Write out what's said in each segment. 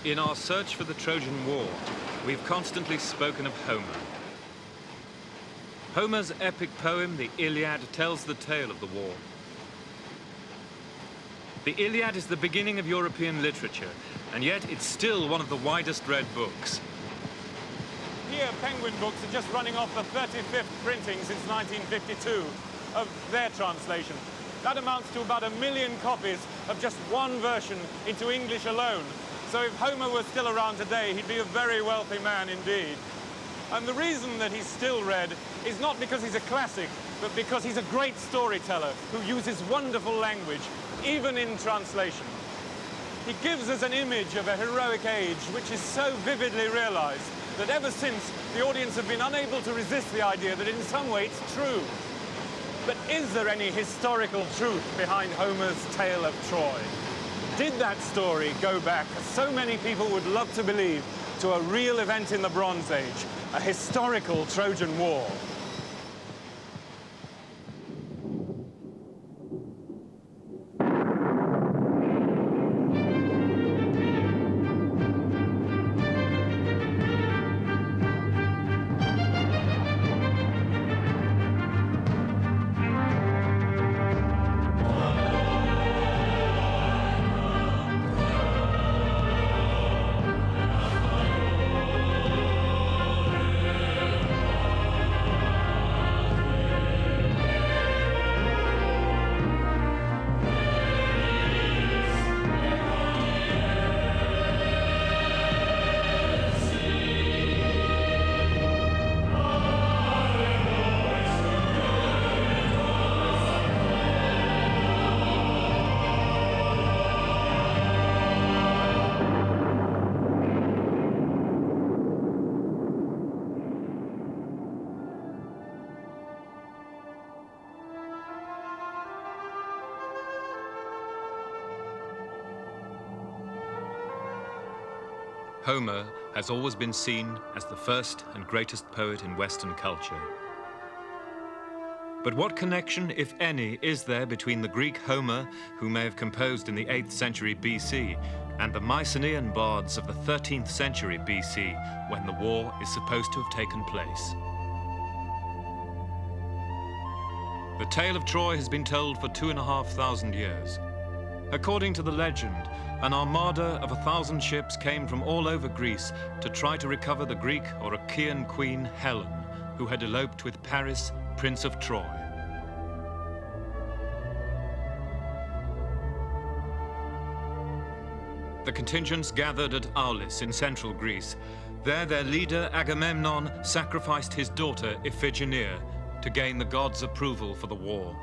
In our search for the Trojan War, we've constantly spoken of Homer. Homer's epic poem, the Iliad, tells the tale of the war. The Iliad is the beginning of European literature, and yet it's still one of the widest read books. Here, Penguin Books are just running off the 35th printing since 1952 of their translation. That amounts to about 1 million copies of just one version into English alone. So if Homer were still around today, he'd be a very wealthy man indeed. And the reason that he's still read is not because he's a classic, but because he's a great storyteller who uses wonderful language, even in translation. He gives us an image of a heroic age which is so vividly realized that ever since, the audience have been unable to resist the idea that in some way it's true. But is there any historical truth behind Homer's tale of Troy? Did that story go back, as so many people would love to believe, to a real event in the Bronze Age, a historical Trojan War? Homer has always been seen as the first and greatest poet in Western culture. But what connection, if any, is there between the Greek Homer, who may have composed in the 8th century BC, and the Mycenaean bards of the 13th century BC, when the war is supposed to have taken place? The tale of Troy has been told for 2,500 years. According to the legend, an armada of 1,000 ships came from all over Greece to try to recover the Greek or Achaean queen Helen, who had eloped with Paris, Prince of Troy. The contingents gathered at Aulis in central Greece. There, their leader Agamemnon sacrificed his daughter Iphigenia to gain the gods' approval for the war.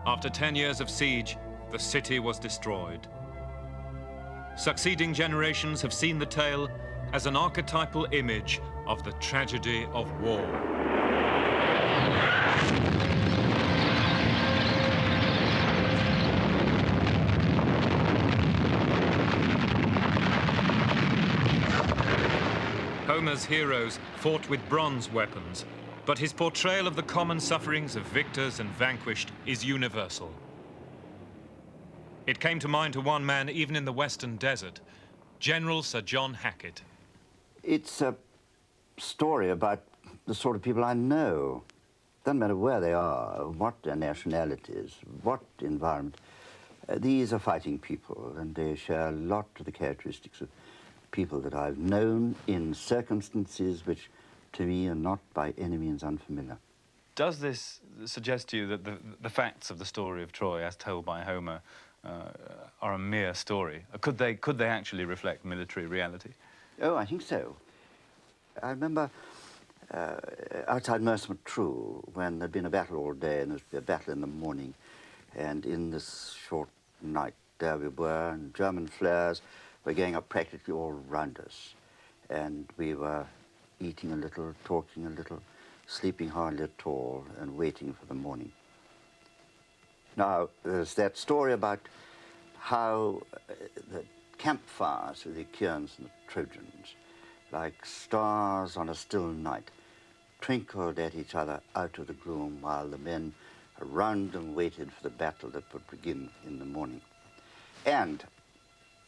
After 10 years of siege, the city was destroyed. Succeeding generations have seen the tale as an archetypal image of the tragedy of war. Homer's heroes fought with bronze weapons, but his portrayal of the common sufferings of victors and vanquished is universal. It came to mind to one man even in the Western desert, General Sir John Hackett. It's a story about the sort of people I know. Doesn't matter where they are, what their nationality is, what environment. These are fighting people, and they share a lot of the characteristics of people that I've known in circumstances which to me are not by any means unfamiliar. Does this suggest to you that the facts of the story of Troy, as told by Homer, are a mere story? Could they actually reflect military reality? Oh, I think so. I remember outside Mercer True, when there'd been a battle all day and there'd be a battle in the morning, and in this short night there we were, and German flares were going up practically all round us, and we were eating a little, talking a little, sleeping hardly at all, and waiting for the morning. Now, there's that story about how the campfires with the Achaeans and the Trojans, like stars on a still night, twinkled at each other out of the gloom while the men around them waited for the battle that would begin in the morning. And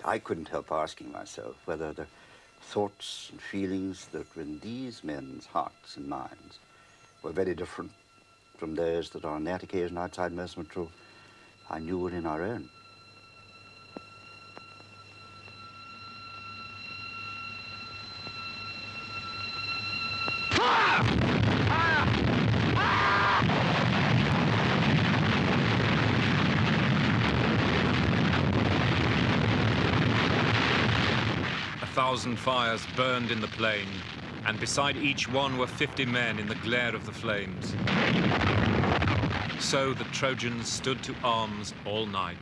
I couldn't help asking myself whether the thoughts and feelings that were in these men's hearts and minds were very different from those that on that occasion outside Mercier True I knew were in our own. A thousand fires burned in the plain, and beside each one were 50 men in the glare of the flames. So the Trojans stood to arms all night.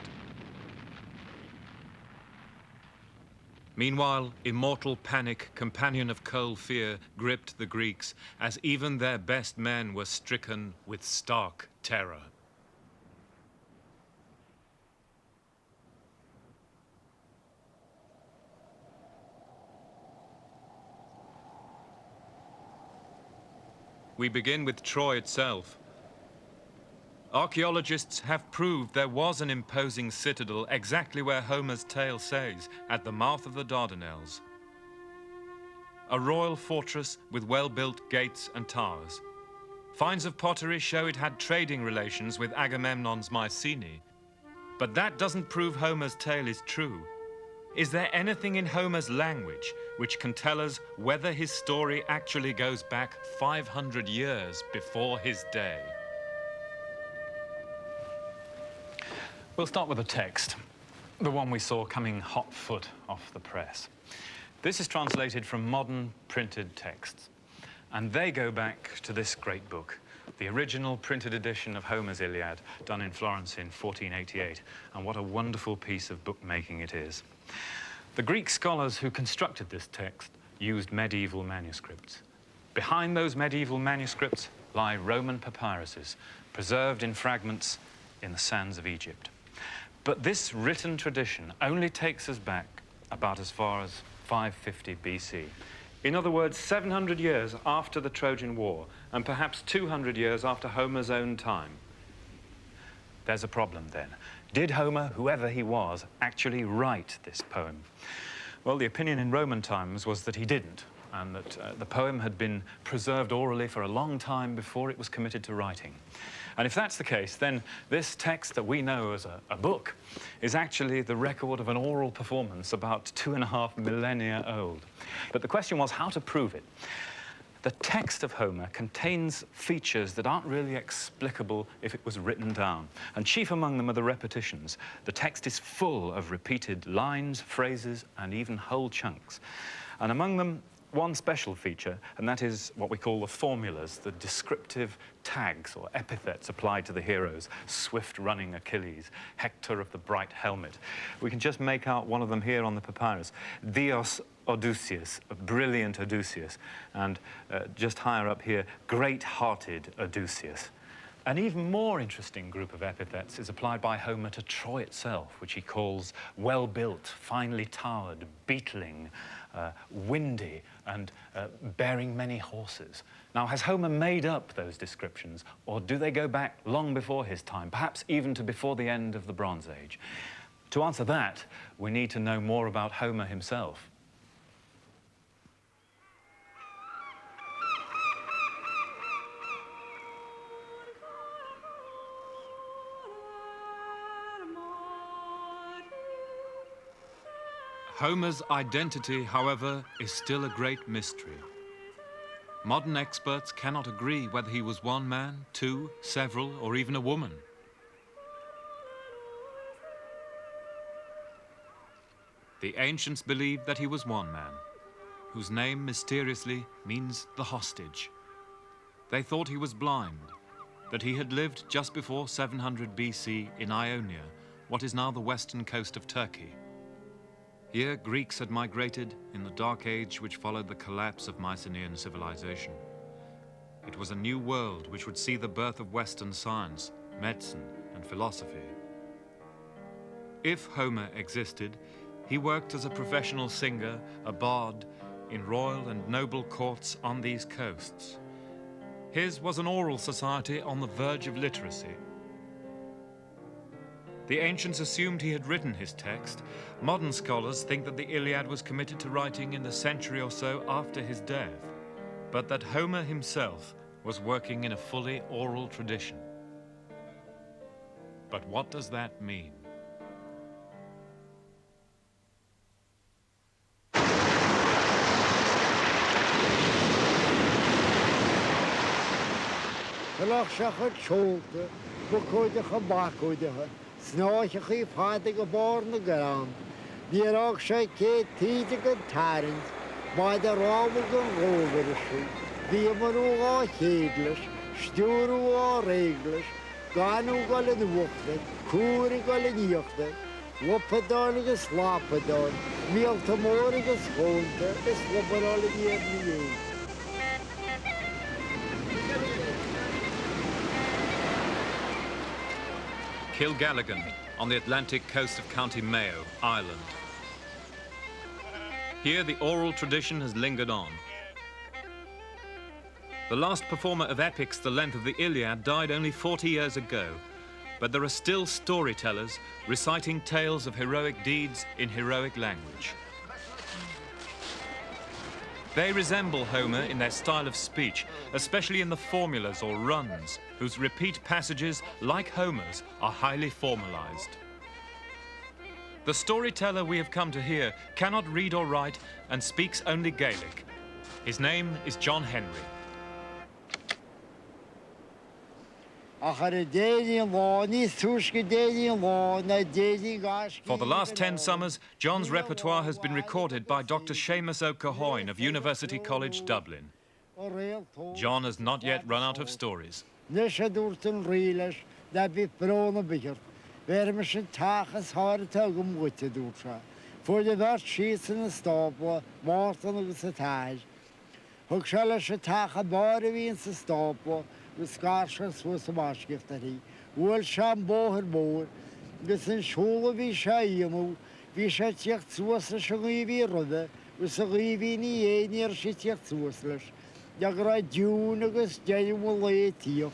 Meanwhile, immortal panic, companion of cold fear, gripped the Greeks, as even their best men were stricken with stark terror. We begin with Troy itself. Archaeologists have proved there was an imposing citadel exactly where Homer's tale says, at the mouth of the Dardanelles. A royal fortress with well-built gates and towers. Finds of pottery show it had trading relations with Agamemnon's Mycenae. But that doesn't prove Homer's tale is true. Is there anything in Homer's language which can tell us whether his story actually goes back 500 years before his day? We'll start with the text, the one we saw coming hot foot off the press. This is translated from modern printed texts, and they go back to this great book, the original printed edition of Homer's Iliad, done in Florence in 1488, and what a wonderful piece of bookmaking it is. The Greek scholars who constructed this text used medieval manuscripts. Behind those medieval manuscripts lie Roman papyruses, preserved in fragments in the sands of Egypt. But this written tradition only takes us back about as far as 550 BC. In other words, 700 years after the Trojan War, and perhaps 200 years after Homer's own time. There's a problem then. Did Homer, whoever he was, actually write this poem? Well, the opinion in Roman times was that he didn't, and that the poem had been preserved orally for a long time before it was committed to writing. And if that's the case, then this text that we know as a book is actually the record of an oral performance about 2.5 millennia old. But the question was how to prove it. The text of Homer contains features that aren't really explicable if it was written down. And chief among them are the repetitions. The text is full of repeated lines, phrases, and even whole chunks. And among them, one special feature, and that is what we call the formulas, the descriptive tags or epithets applied to the heroes. Swift-running Achilles, Hector of the bright helmet. We can just make out one of them here on the papyrus. Dios Odysseus, brilliant Odysseus, and just higher up here, great-hearted Odysseus. An even more interesting group of epithets is applied by Homer to Troy itself, which he calls well-built, finely towered, beetling, windy, and bearing many horses. Now, has Homer made up those descriptions, or do they go back long before his time, perhaps even to before the end of the Bronze Age? To answer that, we need to know more about Homer himself. Homer's identity, however, is still a great mystery. Modern experts cannot agree whether he was one man, two, several, or even a woman. The ancients believed that he was one man, whose name mysteriously means the hostage. They thought he was blind, that he had lived just before 700 BC in Ionia, what is now the western coast of Turkey. Here, Greeks had migrated in the dark age which followed the collapse of Mycenaean civilization. It was a new world which would see the birth of Western science, medicine, and philosophy. If Homer existed, he worked as a professional singer, a bard, in royal and noble courts on these coasts. His was an oral society on the verge of literacy. The ancients assumed he had written his text. Modern scholars think that the Iliad was committed to writing in the century or so after his death, but that Homer himself was working in a fully oral tradition. But what does that mean? Snáiche fádig a barna gram. Níorach sé cé tíide go tarint, má de rámú go rógarisú. Bhí marú á chéadlas, stúrú á réglas, ganú go le nuachta, cúri go le níochta, lopadán agus lápadán, míalta mór agus chónta, is lopadán le níorni. Kilgalligan, on the Atlantic coast of County Mayo, Ireland. Here, the oral tradition has lingered on. The last performer of epics the length of the Iliad died only 40 years ago, but there are still storytellers reciting tales of heroic deeds in heroic language. They resemble Homer in their style of speech, especially in the formulas or runs, whose repeat passages, like Homer's, are highly formalized. The storyteller we have come to hear cannot read or write and speaks only Gaelic. His name is John Henry. For the last 10 summers, John's repertoire has been recorded by Dr. Seamus O'Cahoyne of University College, Dublin. John has not yet run out of stories. For the vast sheets in the stable, Martin was a taj. Hookshella should take a body in the stable. The scarces was a maskiftery. Wool shambo her board. This in shul we shayimu. We shut yet to us a shagrivi rudder. With a rivini near shit yet to us. Yagra Junagus Janual late.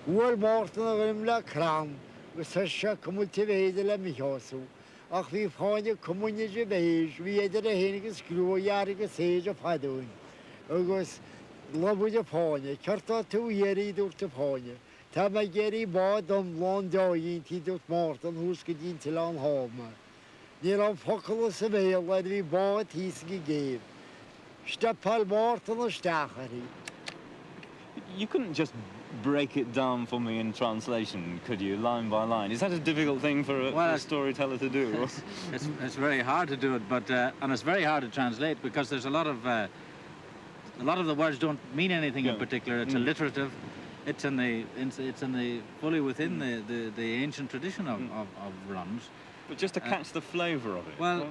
Wool Martin of him la cram. With such a cultivated a mihoso. Ach, we found a community beige. We had a hennigus screw yardic sage of Hadoon. August. Love the pony, Charta 2 years door to pony. Tama Gary bought on long joy into Martin, who's good into long home. Near on Foculus avail, where we bought his gave. Stepal Martin or Stachary. You couldn't just break it down for me in translation, could you, line by line? Is that a difficult thing for a storyteller to do? It's very hard to do it, but and it's very hard to translate because there's a lot of the words don't mean anything in particular. It's alliterative. It's fully within the ancient tradition of runs. But just to catch the flavour of it. Well,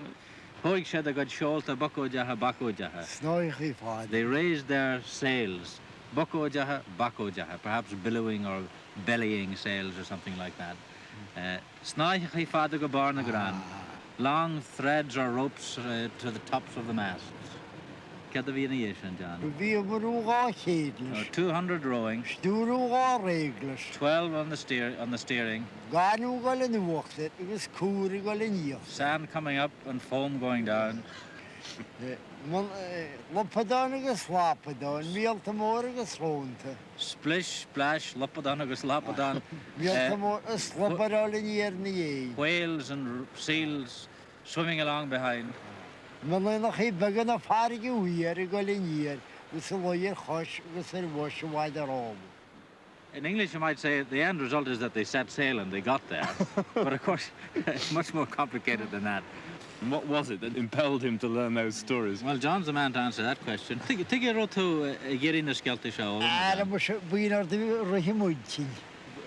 Hoig said they got sholta bako jaha. They raised their sails. Bako jaha, perhaps billowing or bellying sails or something like that. Snaichi fada go barna gran. Long threads or ropes to the tops of the masts. Get the variation, John. 200 rowing. 12 on the steering. It was cool. Sand coming up and foam going down. Splish, splash, Loppadanagus, Lappadan. Whales and seals swimming along behind. Men nog geen begin of harige weer, golinier, with a lawyer hush, with a wash wide robe. In English, you might say the end result is that they set sail and they got there. But of course, it's much more complicated than that. And what was it that impelled him to learn those stories? Well, John's the man to answer that question. Think you wrote to get in the Skelty show. I was being out the Rahimuchi.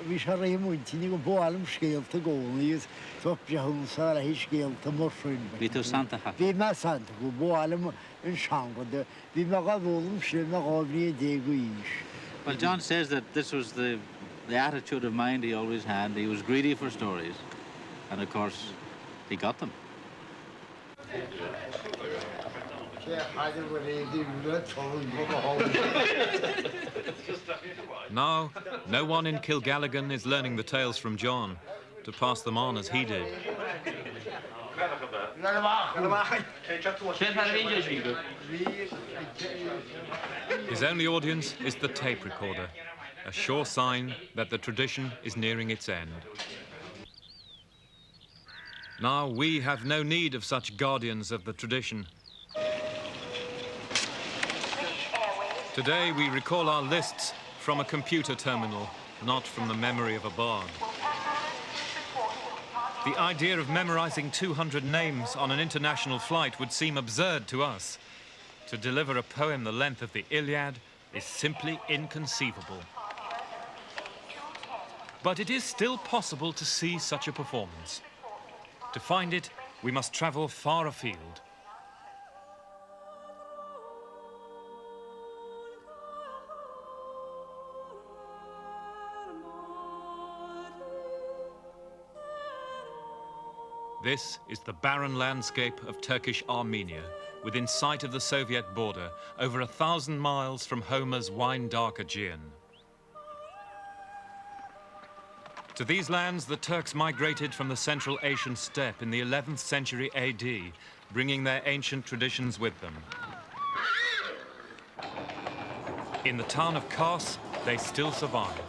We shall Rahimuchi, you go all scale to go. He's top John Sarah, he scale to mushroom. We to Santa Ha. We must Santa go boilum in Shango. We make a volume, shrimp, every day. Well, John says that this was the attitude of mind he always had. He was greedy for stories. And of course, he got them. Now, no one in Kilgalligan is learning the tales from John. to pass them on as he did. His only audience is the tape recorder, a sure sign that the tradition is nearing its end. Now we have no need of such guardians of the tradition. Today we recall our lists from a computer terminal, not from the memory of a bard. The idea of memorizing 200 names on an international flight would seem absurd to us. To deliver a poem the length of the Iliad is simply inconceivable. But it is still possible to see such a performance. To find it, we must travel far afield. This is the barren landscape of Turkish Armenia, within sight of the Soviet border, over 1,000 miles from Homer's wine-dark Aegean. To these lands, the Turks migrated from the Central Asian steppe in the 11th century AD, bringing their ancient traditions with them. In the town of Kars, they still survive.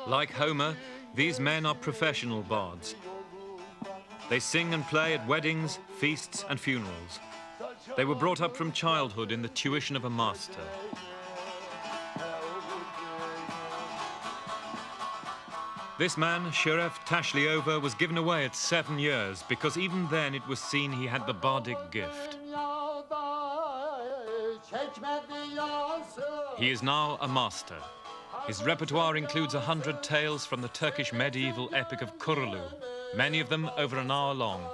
Like Homer, these men are professional bards. They sing and play at weddings, feasts, and funerals. They were brought up from childhood in the tuition of a master. This man, Sheriff Tashliova, was given away at 7 years because even then it was seen he had the bardic gift. He is now a master. His repertoire includes 100 tales from the Turkish medieval epic of Kurulu, many of them over an hour long.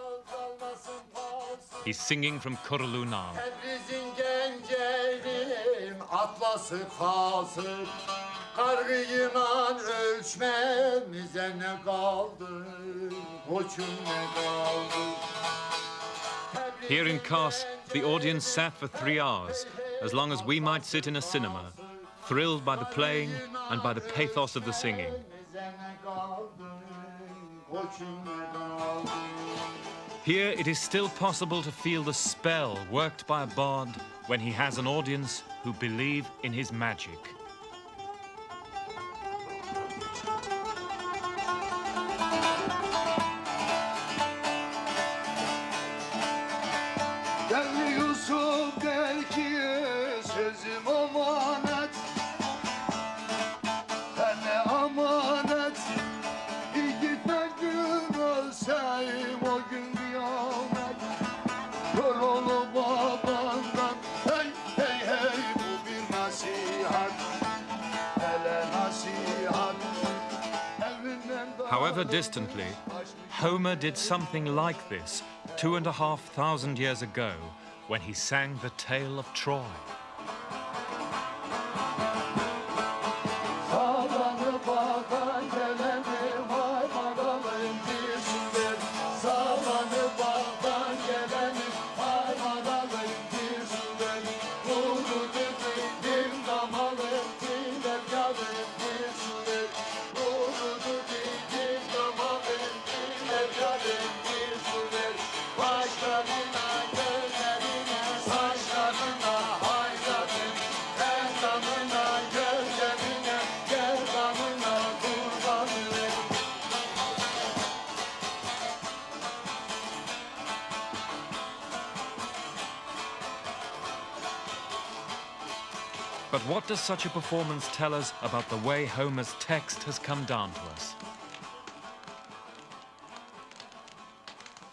He's singing from Kurulu now. Here in Kars, the audience sat for 3 hours, as long as we might sit in a cinema, thrilled by the playing and by the pathos of the singing. Here it is still possible to feel the spell worked by a bard when he has an audience who believe in his magic. However distantly, Homer did something like this 2,500 years ago when he sang the tale of Troy. But what does such a performance tell us about the way Homer's text has come down to us?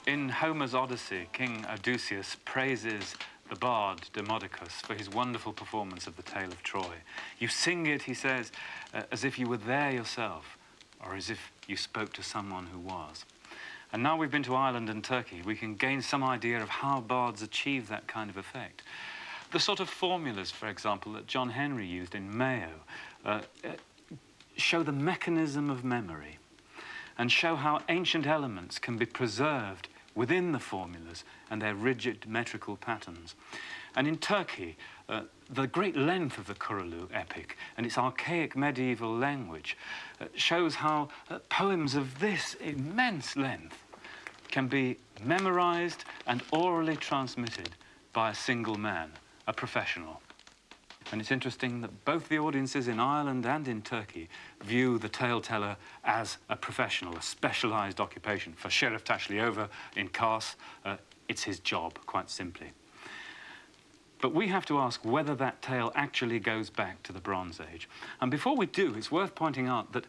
In Homer's Odyssey, King Odysseus praises the bard Demodocus for his wonderful performance of the tale of Troy. You sing it, he says, as if you were there yourself, or as if you spoke to someone who was. And now we've been to Ireland and Turkey, we can gain some idea of how bards achieve that kind of effect. The sort of formulas, for example, that John Henry used in Mayo show the mechanism of memory and show how ancient elements can be preserved within the formulas and their rigid metrical patterns. And in Turkey, the great length of the Kurulu epic and its archaic medieval language shows how poems of this immense length can be memorized and orally transmitted by a single man, a professional. And it's interesting that both the audiences in Ireland and in Turkey view the tale teller as a professional, a specialised occupation. For Sheriff Tashliova in Kars, it's his job, quite simply. But we have to ask whether that tale actually goes back to the Bronze Age. And before we do, it's worth pointing out that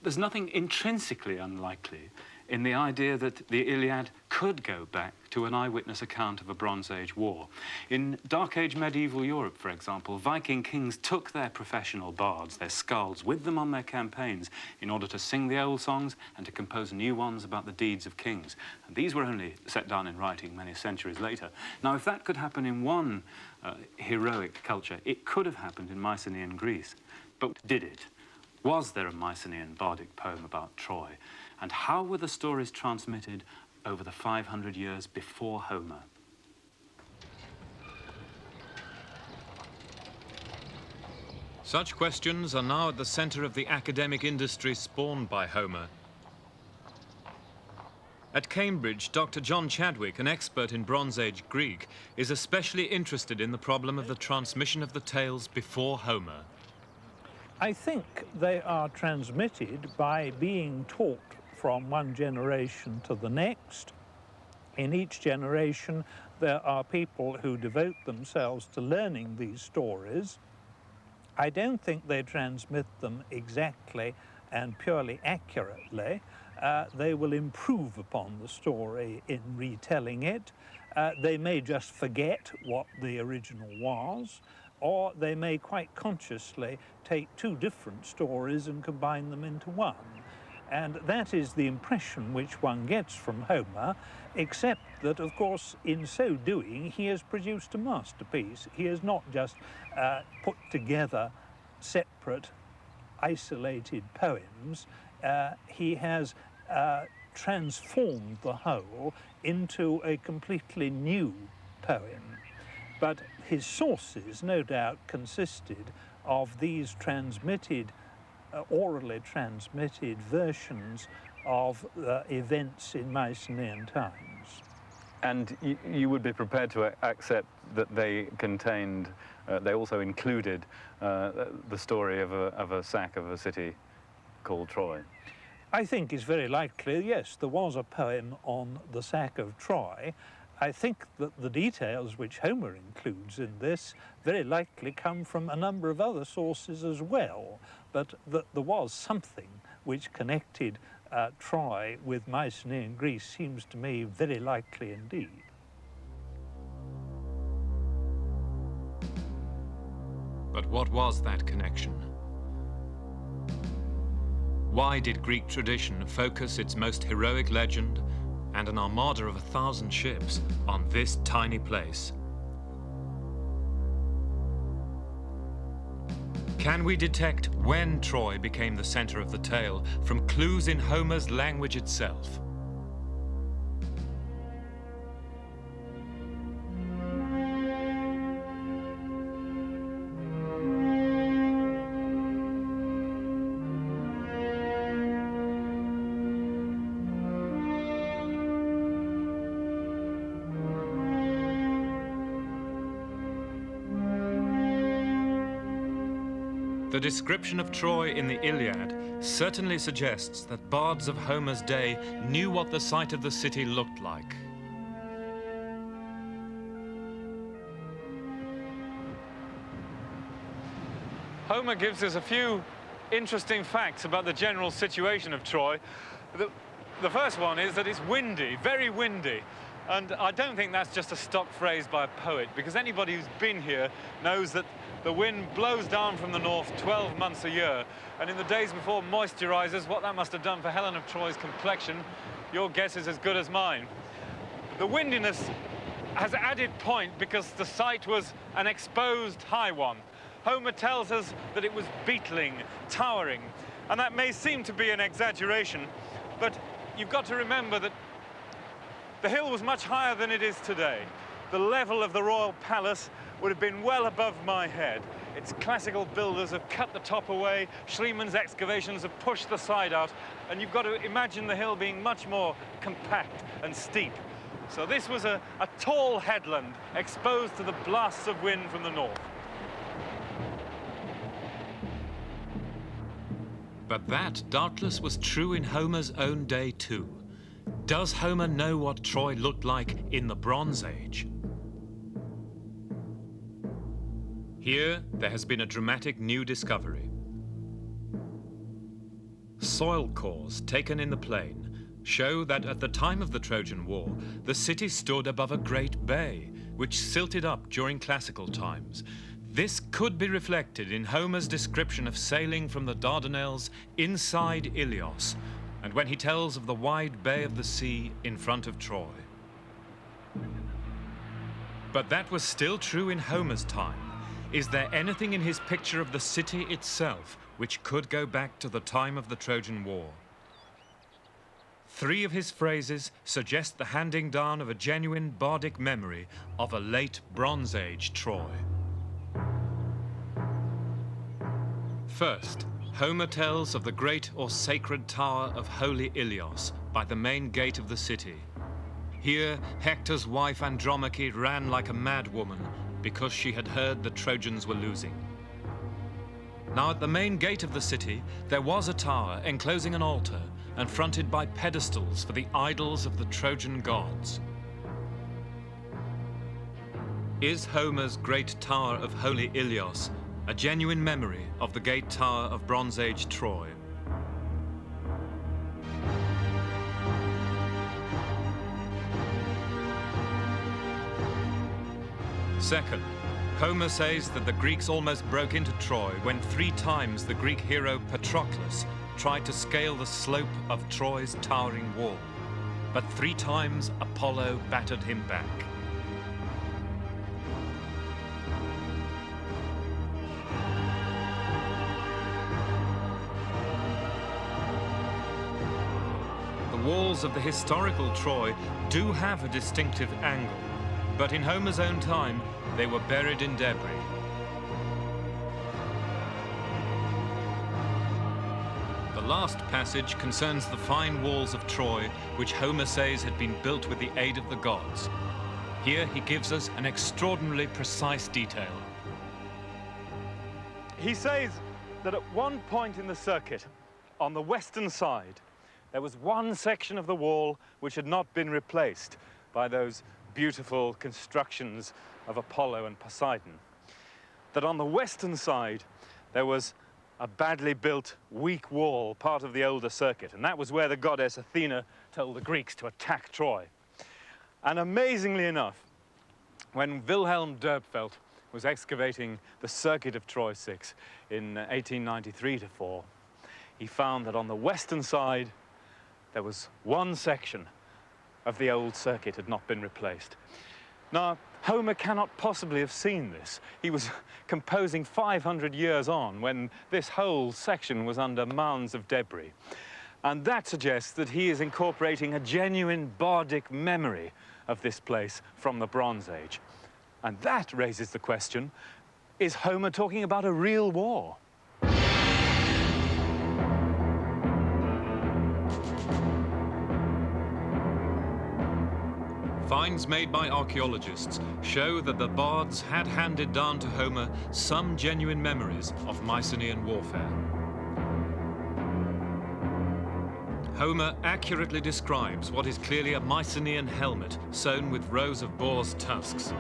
there's nothing intrinsically unlikely in the idea that the Iliad could go back to an eyewitness account of a Bronze Age war. In Dark Age medieval Europe, for example, Viking kings took their professional bards, their skalds, with them on their campaigns in order to sing the old songs and to compose new ones about the deeds of kings. And these were only set down in writing many centuries later. Now, if that could happen in one heroic culture, it could have happened in Mycenaean Greece. But did it? Was there a Mycenaean bardic poem about Troy? And how were the stories transmitted over the 500 years before Homer? Such questions are now at the center of the academic industry spawned by Homer. At Cambridge, Dr. John Chadwick, an expert in Bronze Age Greek, is especially interested in the problem of the transmission of the tales before Homer. I think they are transmitted by being taught from one generation to the next. In each generation, there are people who devote themselves to learning these stories. I don't think they transmit them exactly and purely accurately. They will improve upon the story in retelling it. They may just forget what the original was, or they may quite consciously take two different stories and combine them into one. And that is the impression which one gets from Homer, except that, of course, in so doing, he has produced a masterpiece. He has not just put together separate, isolated poems. He has transformed the whole into a completely new poem. But his sources, no doubt, consisted of these transmitted orally transmitted versions of events in Mycenaean times. And you would be prepared to accept that they contained, they also included the story of a sack of a city called Troy? I think it's very likely, yes, there was a poem on the sack of Troy. I think that the details which Homer includes in this very likely come from a number of other sources as well, but that there was something which connected Troy with Mycenaean Greece seems to me very likely indeed. But what was that connection? Why did Greek tradition focus its most heroic legend and an armada of 1,000 ships on this tiny place? Can we detect when Troy became the center of the tale from clues in Homer's language itself? The description of Troy in the Iliad certainly suggests that bards of Homer's day knew what the site of the city looked like. Homer gives us a few interesting facts about the general situation of Troy. The first one is that it's windy, very windy. And I don't think that's just a stock phrase by a poet, because anybody who's been here knows that the wind blows down from the north 12 months a year. And in the days before moisturizers, what that must have done for Helen of Troy's complexion, your guess is as good as mine. The windiness has added point because the site was an exposed high one. Homer tells us that it was beetling, towering, and that may seem to be an exaggeration, but you've got to remember that the hill was much higher than it is today. The level of the royal palace would have been well above my head. Its classical builders have cut the top away, Schliemann's excavations have pushed the side out, and you've got to imagine the hill being much more compact and steep. So this was a tall headland exposed to the blasts of wind from the north. But that doubtless was true in Homer's own day too. Does Homer know what Troy looked like in the Bronze Age? Here, there has been a dramatic new discovery. Soil cores taken in the plain show that at the time of the Trojan War, the city stood above a great bay, which silted up during classical times. This could be reflected in Homer's description of sailing from the Dardanelles inside Ilios, and when he tells of the wide bay of the sea in front of Troy. But that was still true in Homer's time. Is there anything in his picture of the city itself which could go back to the time of the Trojan War? 3 of his phrases suggest the handing down of a genuine bardic memory of a late Bronze Age Troy. First, Homer tells of the great or sacred tower of Holy Ilios by the main gate of the city. Here, Hector's wife Andromache ran like a mad woman because she had heard the Trojans were losing. Now, at the main gate of the city, there was a tower enclosing an altar and fronted by pedestals for the idols of the Trojan gods. Is Homer's great tower of Holy Ilios a genuine memory of the gate tower of Bronze Age Troy? Second, Homer says that the Greeks almost broke into Troy when 3 times the Greek hero Patroclus tried to scale the slope of Troy's towering wall, but 3 times Apollo battered him back. The walls of the historical Troy do have a distinctive angle, but in Homer's own time, they were buried in debris. The last passage concerns the fine walls of Troy, which Homer says had been built with the aid of the gods. Here he gives us an extraordinarily precise detail. He says that at one point in the circuit, on the western side, there was one section of the wall which had not been replaced by those beautiful constructions of Apollo and Poseidon. That on the western side, there was a badly built, weak wall, part of the older circuit, and that was where the goddess Athena told the Greeks to attack Troy. And amazingly enough, when Wilhelm Dörpfeld was excavating the circuit of Troy 6 in 1893-4, he found that on the western side, there was one section of the old circuit had not been replaced. Now, Homer cannot possibly have seen this. He was composing 500 years on when this whole section was under mounds of debris. And that suggests that he is incorporating a genuine bardic memory of this place from the Bronze Age. And that raises the question, is Homer talking about a real war? Finds made by archaeologists show that the bards had handed down to Homer some genuine memories of Mycenaean warfare. Homer accurately describes what is clearly a Mycenaean helmet sewn with rows of boar's tusks.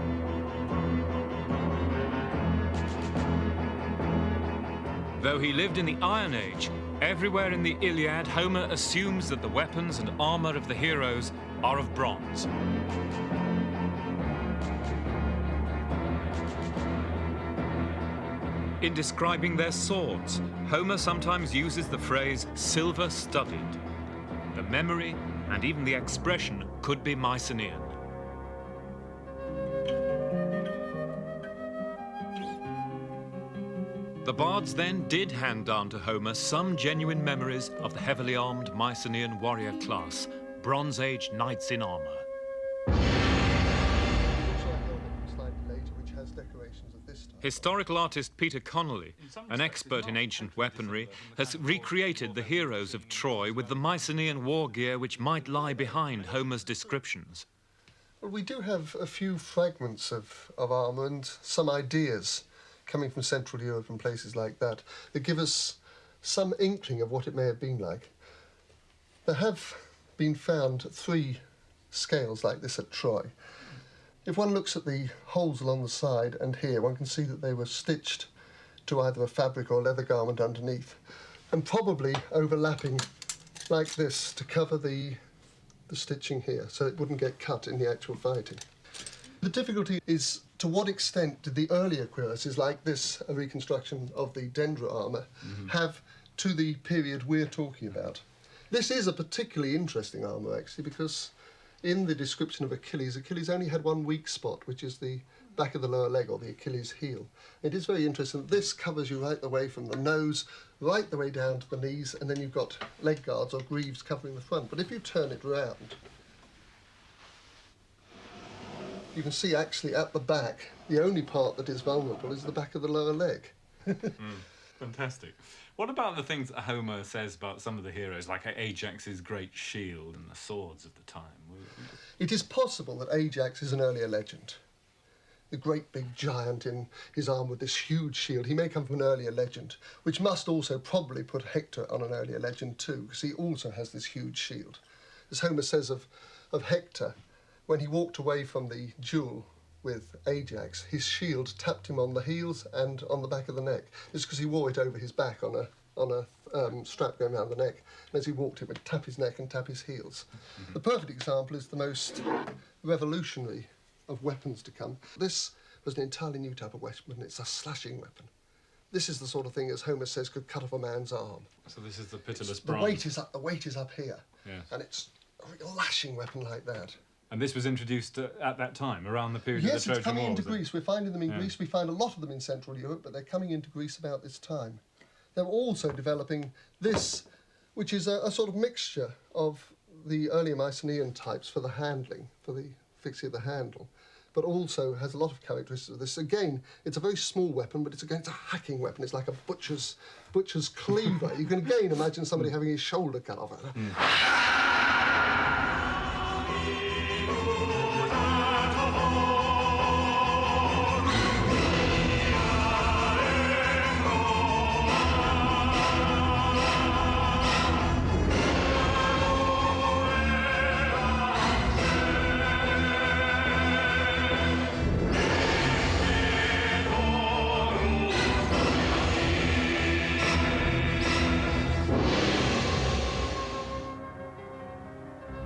Though he lived in the Iron Age, everywhere in the Iliad, Homer assumes that the weapons and armor of the heroes are of bronze. In describing their swords, Homer sometimes uses the phrase silver-studded. The memory and even the expression could be Mycenaean. The bards then did hand down to Homer some genuine memories of the heavily armed Mycenaean warrior class, Bronze Age knights in armor. Historical artist Peter Connolly, an expert in ancient weaponry, has recreated the heroes of Troy with the Mycenaean war gear which might lie behind Homer's descriptions. Well, we do have a few fragments of armour and some ideas coming from Central Europe and places like that that give us some inkling of what it may have been like. There have been found 3 scales like this at Troy. If one looks at the holes along the side and here, one can see that they were stitched to either a fabric or a leather garment underneath, and probably overlapping like this to cover the stitching here, so it wouldn't get cut in the actual fighting. The difficulty is to what extent did the earlier cuirasses, like this, a reconstruction of the Dendra armour, have to the period we're talking about. This is a particularly interesting armour, actually, because in the description of Achilles, Achilles only had one weak spot, which is the back of the lower leg, or the Achilles heel. It is very interesting that this covers you right the way from the nose, right the way down to the knees, and then you've got leg guards or greaves covering the front. But if you turn it round, you can see actually at the back, the only part that is vulnerable is the back of the lower leg. Fantastic. What about the things that Homer says about some of the heroes, like Ajax's great shield and the swords of the time? It is possible that Ajax is an earlier legend. The great big giant in his arm with this huge shield. He may come from an earlier legend, which must also probably put Hector on an earlier legend too, because he also has this huge shield. As Homer says of Hector, when he walked away from the duel with Ajax, his shield tapped him on the heels and on the back of the neck. It's because he wore it over his back on a strap going around the neck. And as he walked, it would tap his neck and tap his heels. The perfect example is the most revolutionary of weapons to come. This was an entirely new type of weapon. It's a slashing weapon. This is the sort of thing, as Homer says, could cut off a man's arm. So this is the pitiless bronze. The weight is up here. Yes. And it's a real lashing weapon like that. And this was introduced at that time, around the period of the Trojan War? Yes, it's coming into Greece. We're finding them in Greece. We find a lot of them in Central Europe, but they're coming into Greece about this time. They're also developing this, which is a sort of mixture of the earlier Mycenaean types for the handling, for the fixing of the handle, but also has a lot of characteristics of this. Again, it's a very small weapon, but it's a hacking weapon. It's like a butcher's cleaver. You can again imagine somebody having his shoulder cut off.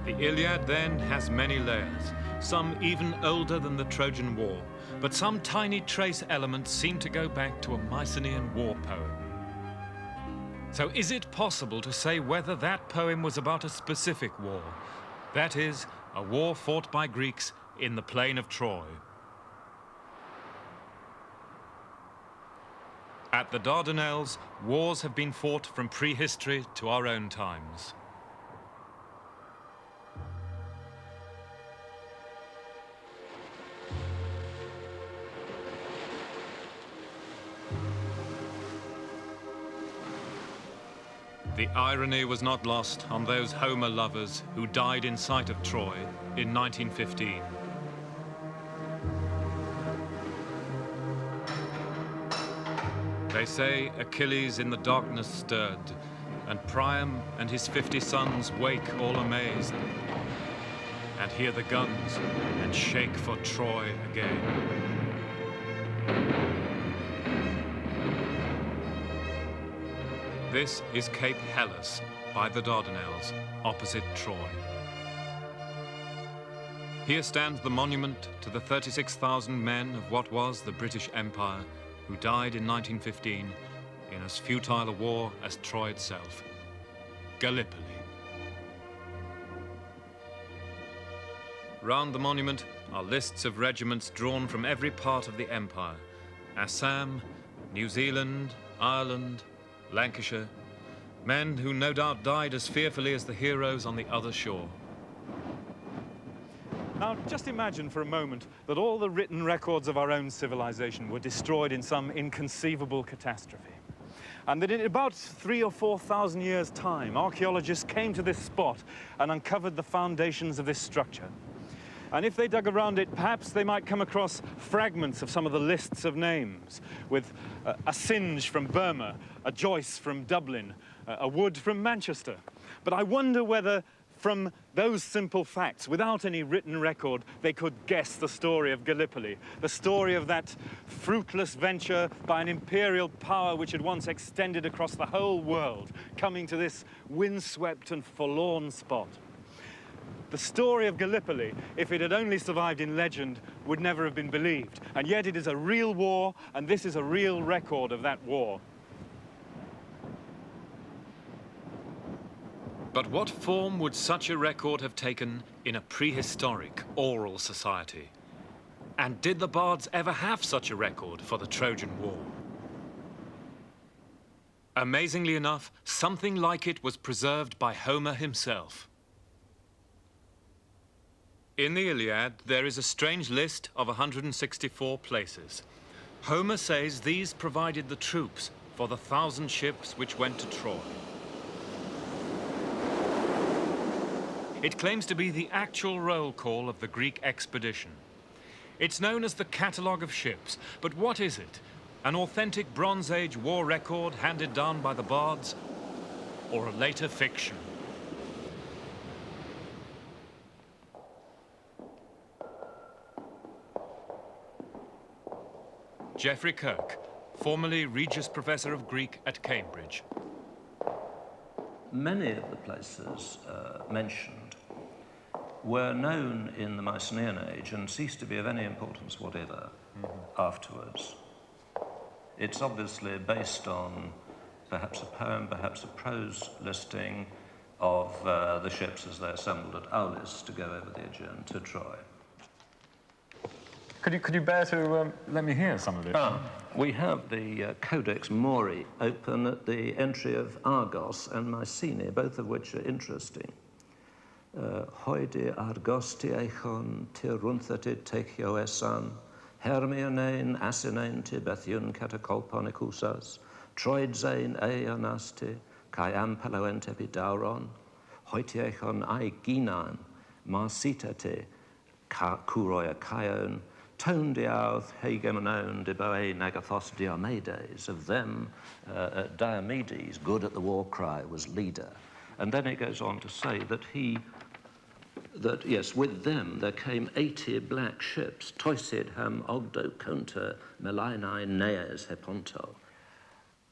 The Iliad then has many layers, some even older than the Trojan War, but some tiny trace elements seem to go back to a Mycenaean war poem. So is it possible to say whether that poem was about a specific war? That is, a war fought by Greeks in the plain of Troy. At the Dardanelles, wars have been fought from prehistory to our own times. The irony was not lost on those Homer lovers who died in sight of Troy in 1915. They say Achilles in the darkness stirred, and Priam and his 50 sons wake all amazed, and hear the guns and shake for Troy again. This is Cape Helles by the Dardanelles, opposite Troy. Here stands the monument to the 36,000 men of what was the British Empire who died in 1915 in as futile a war as Troy itself, Gallipoli. Round the monument are lists of regiments drawn from every part of the empire: Assam, New Zealand, Ireland, Lancashire, men who no doubt died as fearfully as the heroes on the other shore. Now, just imagine for a moment that all the written records of our own civilization were destroyed in some inconceivable catastrophe. And that in about 3,000 or 4,000 years' time, archaeologists came to this spot and uncovered the foundations of this structure. And if they dug around it, perhaps they might come across fragments of some of the lists of names, with a Singe from Burma, a Joyce from Dublin, a Wood from Manchester. But I wonder whether, from those simple facts, without any written record, they could guess the story of Gallipoli, the story of that fruitless venture by an imperial power which had once extended across the whole world, coming to this windswept and forlorn spot. The story of Gallipoli, if it had only survived in legend, would never have been believed. And yet it is a real war, and this is a real record of that war. But what form would such a record have taken in a prehistoric oral society? And did the bards ever have such a record for the Trojan War? Amazingly enough, something like it was preserved by Homer himself. In the Iliad, there is a strange list of 164 places. Homer says these provided the troops for the 1,000 ships which went to Troy. It claims to be the actual roll call of the Greek expedition. It's known as the Catalogue of Ships, but what is it? An authentic Bronze Age war record handed down by the bards, or a later fiction? Geoffrey Kirk, formerly Regius Professor of Greek at Cambridge. Many of the places mentioned were known in the Mycenaean age and ceased to be of any importance whatever afterwards. It's obviously based on perhaps a poem, perhaps a prose listing of the ships as they assembled at Aulis to go over the Aegean to Troy. Could you bear to let me hear some of it? We have the Codex Mori open at the entry of Argos and Mycenae, both of which are interesting. Hoide Argosti echon tirunthati techio esan, Hermionein asinein te Bethiun catacolponicusas, Troidzain eonasti, kai ampaloent epidauron, Hoite echon ai ginan, marsitate, kuroia kaion, Tone diauth hegemonon de boe nagathos Diomedes. Of them, Diomedes, good at the war cry, was leader. And then it goes on to say that yes, with them there came 80 black ships, Toisid ham ogdo conta melainai neas heponto.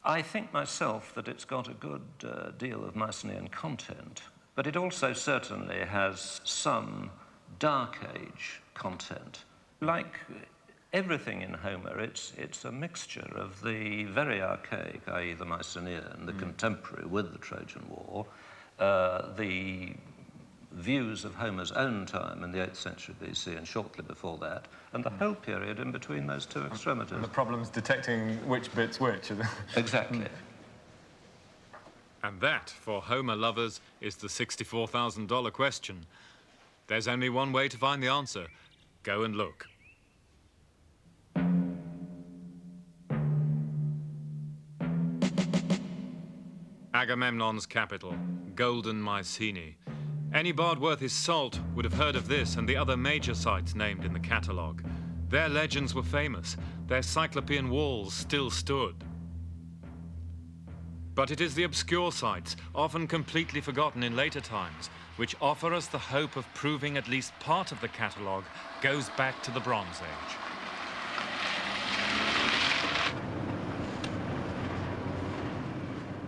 I think myself that it's got a good deal of Mycenaean content, but it also certainly has some Dark Age content. Like everything in Homer, it's a mixture of the very archaic, i.e. the Mycenaean, the contemporary with the Trojan War, the views of Homer's own time in the 8th century BC and shortly before that, and the whole period in between those two extremities. And the problem's detecting which bit's which. Exactly. And that, for Homer lovers, is the $64,000 question. There's only one way to find the answer. Go and look. Agamemnon's capital, Golden Mycenae. Any bard worth his salt would have heard of this and the other major sites named in the catalogue. Their legends were famous. Their cyclopean walls still stood. But it is the obscure sites, often completely forgotten in later times, which offer us the hope of proving at least part of the catalogue goes back to the Bronze Age.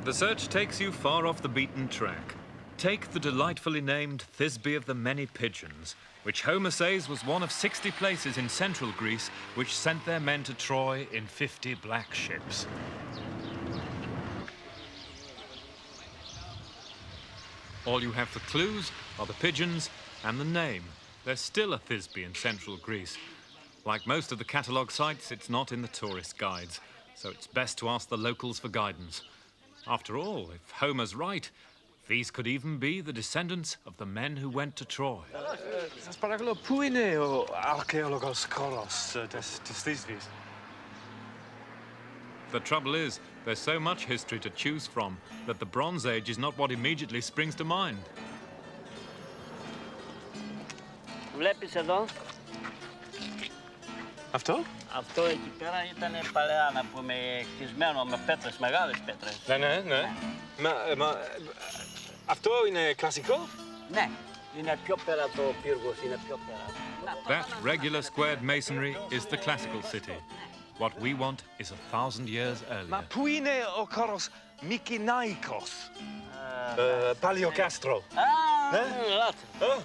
The search takes you far off the beaten track. Take the delightfully named Thisbe of the Many Pigeons, which Homer says was one of 60 places in central Greece which sent their men to Troy in 50 black ships. All you have for clues are the pigeons and the name. There's still a Thisbe in central Greece. Like most of the catalogue sites, it's not in the tourist guides, so it's best to ask the locals for guidance. After all, if Homer's right, these could even be the descendants of the men who went to Troy. The trouble is, there's so much history to choose from that the Bronze Age is not what immediately springs to mind. Βλέπεις εδώ. Αυτό? Αυτό εκεί πέρα ήταν παλαιά, να πούμε, χτισμένο με πέτρες, μεγάλες πέτρες. Ναι. Αυτό είναι κλασικό? Ναι, είναι πιο πέρα το πύργος, είναι πιο πέρα. That regular squared masonry is the classical city. What we want is 1,000 years earlier. Μα πού είναι ο χώρος Μικηναϊκός? Παλαιοκάστρο. Λάθος.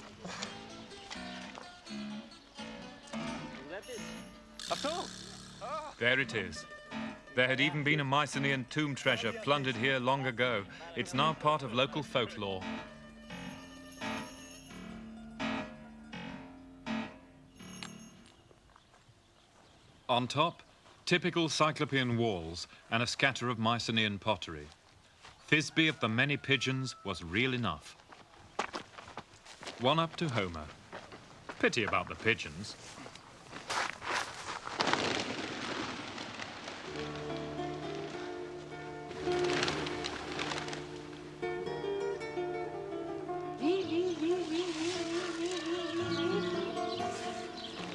Αυτό? There it is. There had even been a Mycenaean tomb treasure plundered here long ago. It's now part of local folklore. On top, typical Cyclopean walls and a scatter of Mycenaean pottery. Thisbe of the Many Pigeons was real enough. One up to Homer. Pity about the pigeons.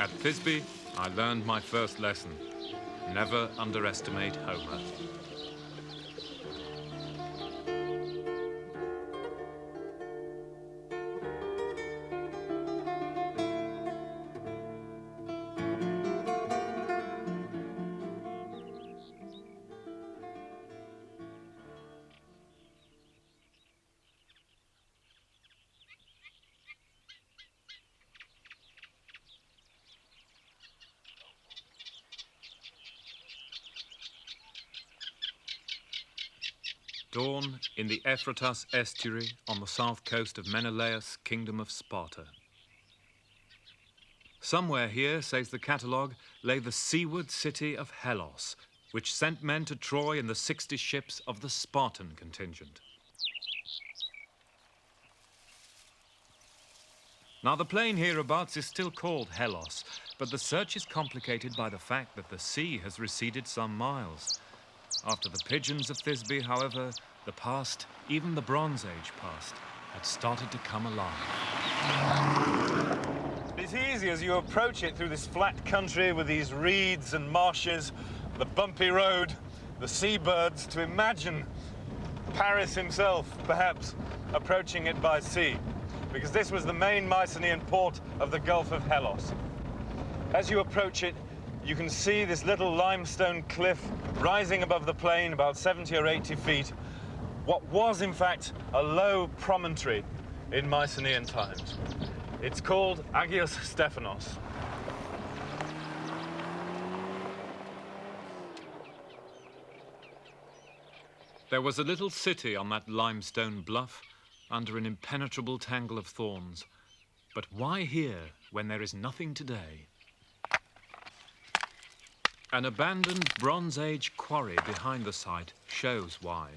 At Thisbe, I learned my first lesson. Never underestimate Homer. Dawn in the Euphrates estuary on the south coast of Menelaus' kingdom of Sparta. Somewhere here, says the catalogue, lay the seaward city of Hellas, which sent men to Troy in the 60 ships of the Spartan contingent. Now, the plain hereabouts is still called Hellas, but the search is complicated by the fact that the sea has receded some miles. After the pigeons of Thisbe, however, the past, even the Bronze Age past, had started to come alive. It's easy as you approach it through this flat country with these reeds and marshes, the bumpy road, the seabirds, to imagine Paris himself, perhaps, approaching it by sea, because this was the main Mycenaean port of the Gulf of Hellas. As you approach it, you can see this little limestone cliff rising above the plain about 70 or 80 feet. What was, in fact, a low promontory in Mycenaean times. It's called Agios Stephanos. There was a little city on that limestone bluff under an impenetrable tangle of thorns. But why here when there is nothing today? An abandoned Bronze Age quarry behind the site shows why.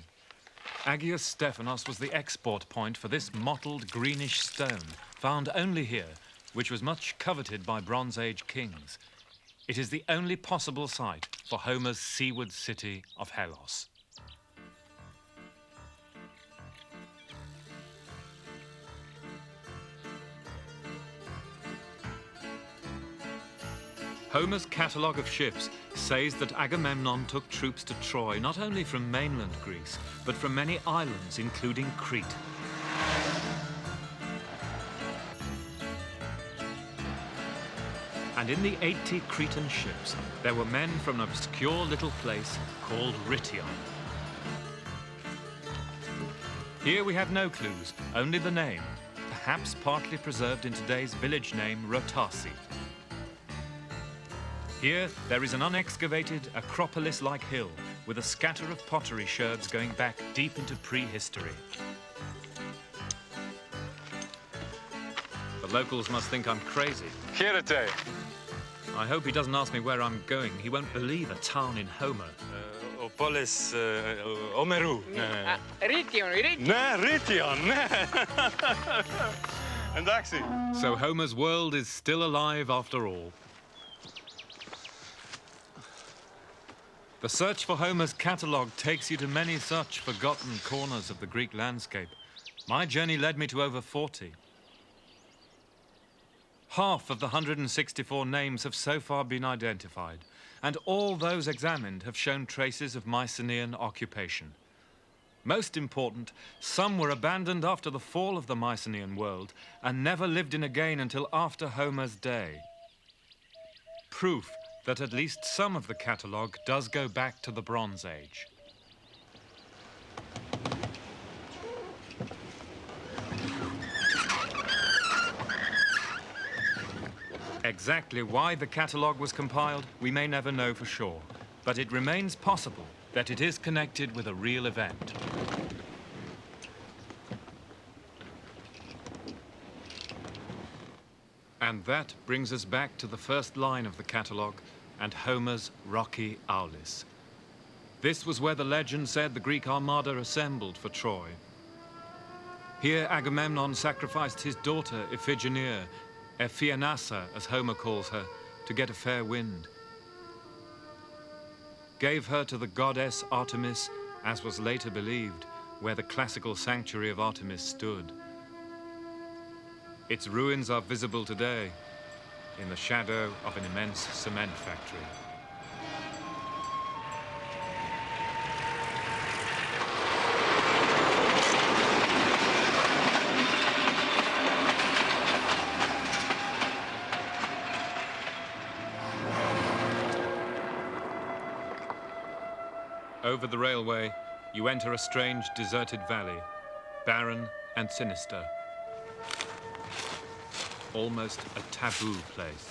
Agios Stephanos was the export point for this mottled greenish stone, found only here, which was much coveted by Bronze Age kings. It is the only possible site for Homer's seaward city of Hellas. Homer's catalogue of ships says that Agamemnon took troops to Troy not only from mainland Greece, but from many islands, including Crete. And in the 80 Cretan ships, there were men from an obscure little place called Rhytion. Here we have no clues, only the name, perhaps partly preserved in today's village name, Rotasi. Here, there is an unexcavated, acropolis-like hill with a scatter of pottery sherds going back deep into prehistory. The locals must think I'm crazy. Kirete. I hope he doesn't ask me where I'm going. He won't believe a town in Homer. Opolis Omeru. Rition. Ne, Rition, ne. And Axie. So Homer's world is still alive after all. The search for Homer's catalogue takes you to many such forgotten corners of the Greek landscape. My journey led me to over 40. Half of the 164 names have so far been identified, and all those examined have shown traces of Mycenaean occupation. Most important, some were abandoned after the fall of the Mycenaean world and never lived in again until after Homer's day. Proof that at least some of the catalogue does go back to the Bronze Age. Exactly why the catalogue was compiled, we may never know for sure, but it remains possible that it is connected with a real event. And that brings us back to the first line of the catalogue and Homer's rocky Aulis. This was where the legend said the Greek armada assembled for Troy. Here Agamemnon sacrificed his daughter Iphigenia, Ephianassa, as Homer calls her, to get a fair wind. Gave her to the goddess Artemis, as was later believed, where the classical sanctuary of Artemis stood. Its ruins are visible today in the shadow of an immense cement factory. Over the railway, you enter a strange deserted valley, barren and sinister. Almost a taboo place.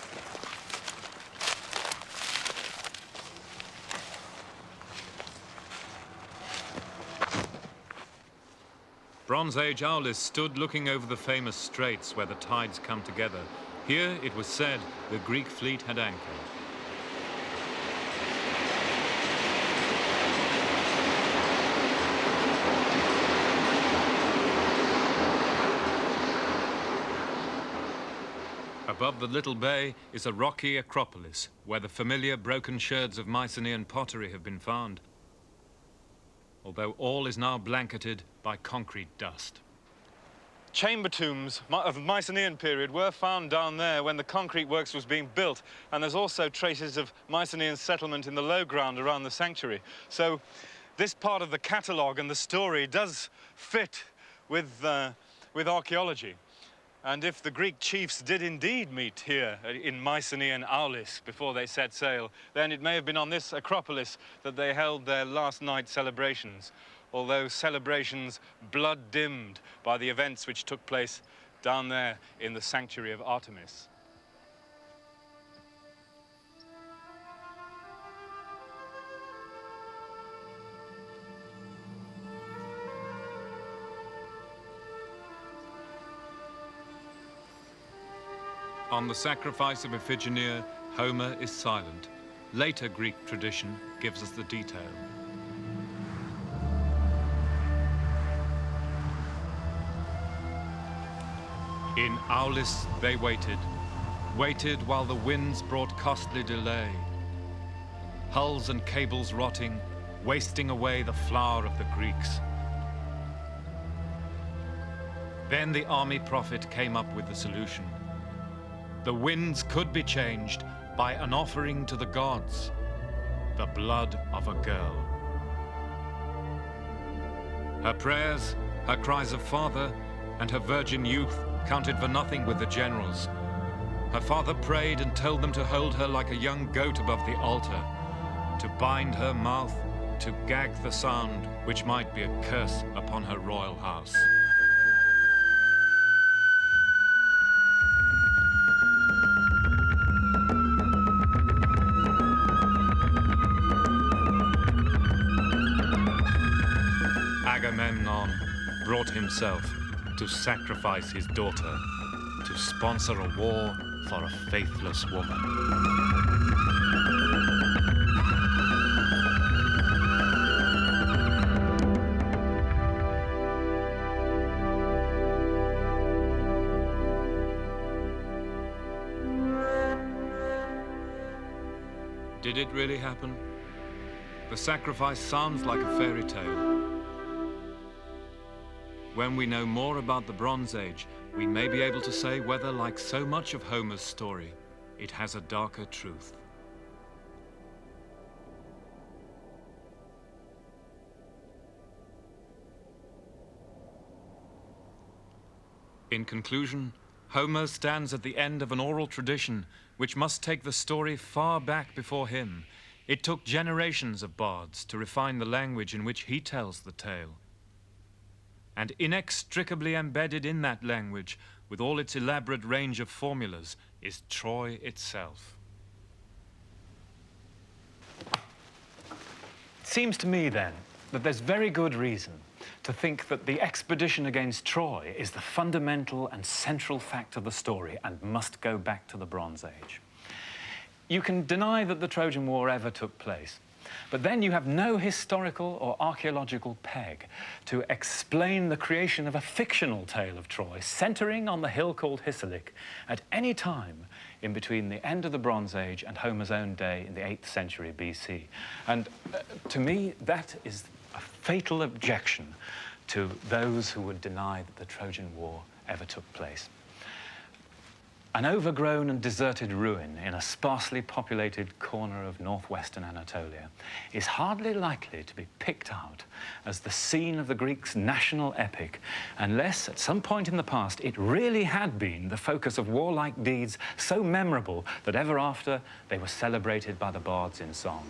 Bronze Age Aulis stood looking over the famous straits where the tides come together. Here, it was said, the Greek fleet had anchored. Above the little bay is a rocky acropolis where the familiar broken sherds of Mycenaean pottery have been found, although all is now blanketed by concrete dust. Chamber tombs of the Mycenaean period were found down there when the concrete works was being built, and there's also traces of Mycenaean settlement in the low ground around the sanctuary. So this part of the catalogue and the story does fit with archaeology. And if the Greek chiefs did indeed meet here in Mycenaean Aulis before they set sail, then it may have been on this acropolis that they held their last night celebrations, although celebrations blood-dimmed by the events which took place down there in the sanctuary of Artemis. On the sacrifice of Iphigenia, Homer is silent. Later Greek tradition gives us the detail. In Aulis they waited while the winds brought costly delay. Hulls and cables rotting, wasting away the flower of the Greeks. Then the army prophet came up with the solution. The winds could be changed by an offering to the gods, the blood of a girl. Her prayers, her cries of father, and her virgin youth counted for nothing with the generals. Her father prayed and told them to hold her like a young goat above the altar, to bind her mouth to gag the sound which might be a curse upon her royal house. Agamemnon brought himself to sacrifice his daughter, to sponsor a war for a faithless woman. Did it really happen? The sacrifice sounds like a fairy tale. When we know more about the Bronze Age, we may be able to say whether, like so much of Homer's story, it has a darker truth. In conclusion, Homer stands at the end of an oral tradition which must take the story far back before him. It took generations of bards to refine the language in which he tells the tale. And inextricably embedded in that language, with all its elaborate range of formulas, is Troy itself. It seems to me, then, that there's very good reason to think that the expedition against Troy is the fundamental and central fact of the story and must go back to the Bronze Age. You can deny that the Trojan War ever took place, but then you have no historical or archaeological peg to explain the creation of a fictional tale of Troy centering on the hill called Hissarlik at any time in between the end of the Bronze Age and Homer's own day in the 8th century BC. And to me, that is a fatal objection to those who would deny that the Trojan War ever took place. An overgrown and deserted ruin in a sparsely populated corner of northwestern Anatolia is hardly likely to be picked out as the scene of the Greeks' national epic unless at some point in the past it really had been the focus of warlike deeds so memorable that ever after they were celebrated by the bards in song.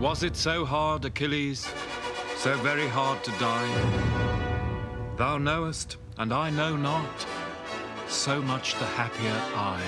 Was it so hard, Achilles, so very hard to die? Thou knowest, and I know not, so much the happier I.